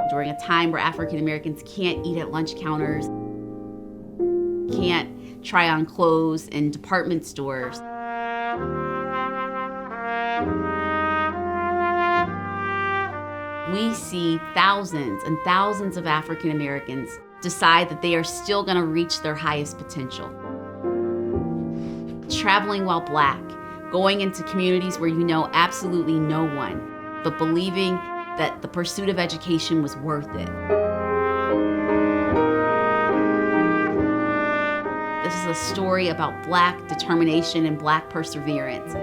During a time where African Americans can't eat at lunch counters, can't try on clothes in department stores. We see thousands and thousands of African Americans decide that they are still going to reach their highest potential. Traveling while Black, going into communities where you know absolutely no one, but believing that the pursuit of education was worth it. This is a story about Black determination and Black perseverance.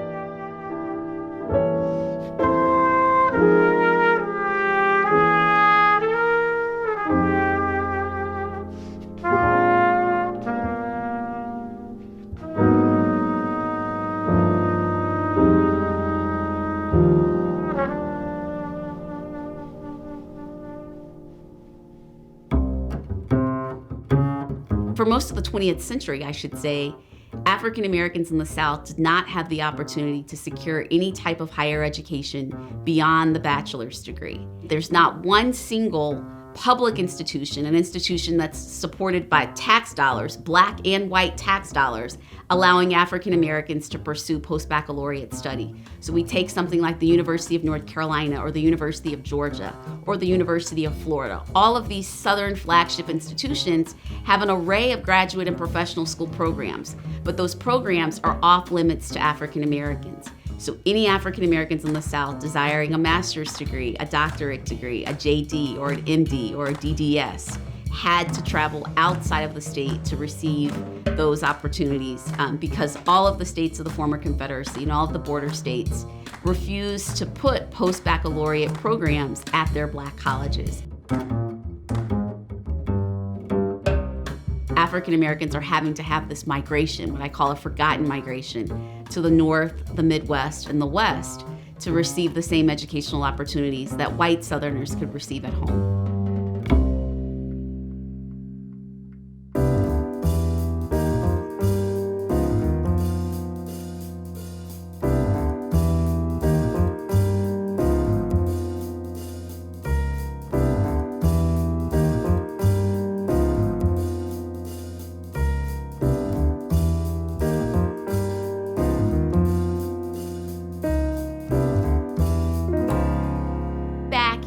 For most of the 20th century, I should say, African Americans in the South did not have the opportunity to secure any type of higher education beyond the bachelor's degree. There's not one single public institution, an institution that's supported by tax dollars, Black and white tax dollars, allowing African Americans to pursue post-baccalaureate study. So we take something like the University of North Carolina or the University of Georgia or the University of Florida. All of these Southern flagship institutions have an array of graduate and professional school programs, but those programs are off limits to African Americans. So any African Americans in the South desiring a master's degree, a doctorate degree, a JD or an MD or a DDS had to travel outside of the state to receive those opportunities because all of the states of the former Confederacy and all of the border states refused to put post-baccalaureate programs at their Black colleges. African Americans are having to have this migration, what I call a forgotten migration, to the North, the Midwest, and the West to receive the same educational opportunities that white Southerners could receive at home.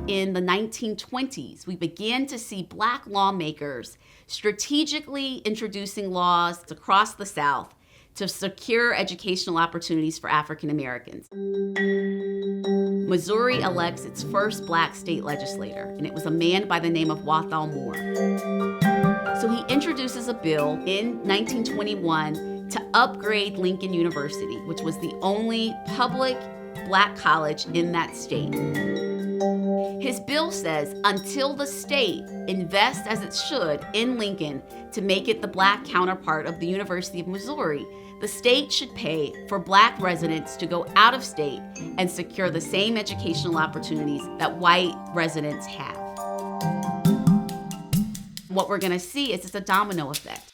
In the 1920s, we began to see Black lawmakers strategically introducing laws across the South to secure educational opportunities for African Americans. Missouri elects its first Black state legislator, and it was a man by the name of Wathall Moore. So he introduces a bill in 1921 to upgrade Lincoln University, which was the only public Black college in that state. His bill says until the state invests as it should in Lincoln to make it the Black counterpart of the University of Missouri, the state should pay for Black residents to go out of state and secure the same educational opportunities that white residents have. What we're going to see is it's a domino effect.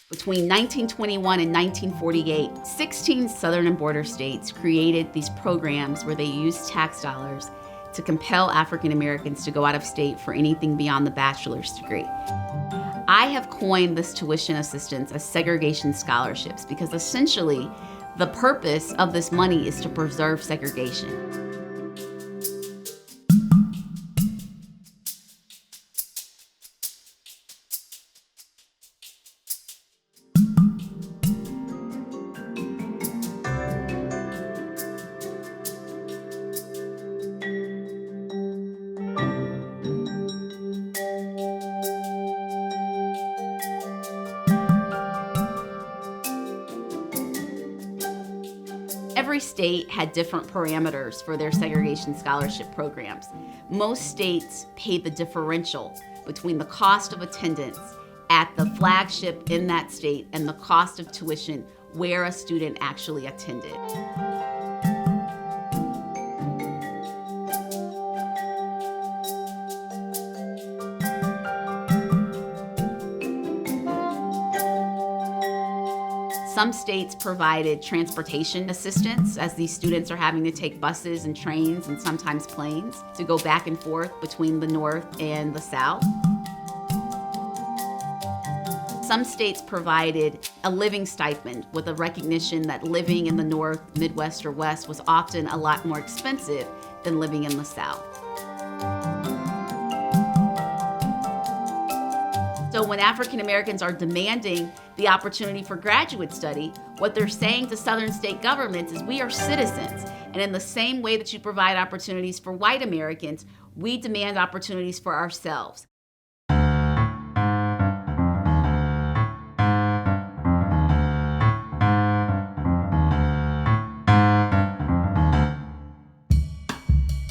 Between 1921 and 1948, 16 southern and border states created these programs where they used tax dollars to compel African Americans to go out of state for anything beyond the bachelor's degree. I have coined this tuition assistance as segregation scholarships because essentially the purpose of this money is to preserve segregation. Every state had different parameters for their segregation scholarship programs. Most states paid the differential between the cost of attendance at the flagship in that state and the cost of tuition where a student actually attended. Some states provided transportation assistance as these students are having to take buses and trains and sometimes planes to go back and forth between the North and the South. Some states provided a living stipend with a recognition that living in the North, Midwest, or West was often a lot more expensive than living in the South. So when African Americans are demanding the opportunity for graduate study, what they're saying to Southern state governments is we are citizens. And in the same way that you provide opportunities for white Americans, we demand opportunities for ourselves.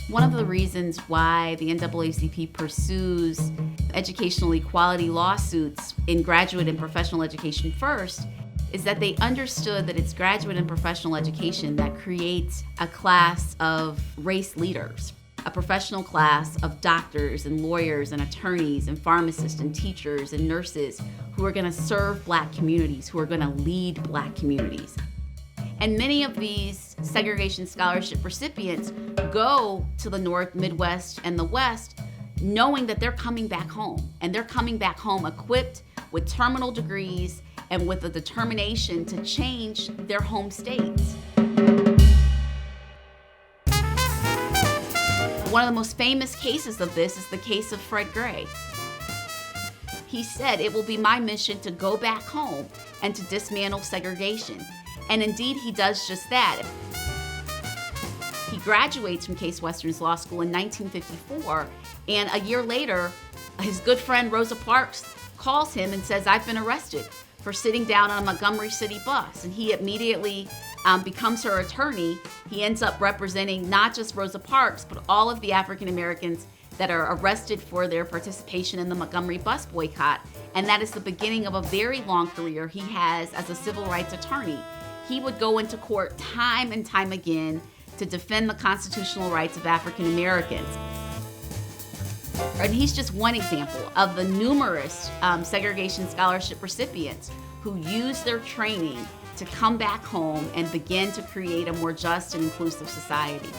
One of the reasons why the NAACP pursues educational equality lawsuits in graduate and professional education first is that they understood that it's graduate and professional education that creates a class of race leaders, a professional class of doctors and lawyers and attorneys and pharmacists and teachers and nurses who are going to serve Black communities, who are going to lead Black communities. And many of these segregation scholarship recipients go to the North, Midwest, and the West knowing that they're coming back home. And they're coming back home equipped with terminal degrees and with the determination to change their home states. One of the most famous cases of this is the case of Fred Gray. He said, "It will be my mission to go back home and to dismantle segregation." And indeed, he does just that. He graduates from Case Western's law school in 1954, and a year later, his good friend Rosa Parks calls him and says, "I've been arrested for sitting down on a Montgomery City bus." And he immediately becomes her attorney. He ends up representing not just Rosa Parks, but all of the African Americans that are arrested for their participation in the Montgomery bus boycott. And that is the beginning of a very long career he has as a civil rights attorney. He would go into court time and time again to defend the constitutional rights of African Americans. And he's just one example of the numerous segregation scholarship recipients who use their training to come back home and begin to create a more just and inclusive society.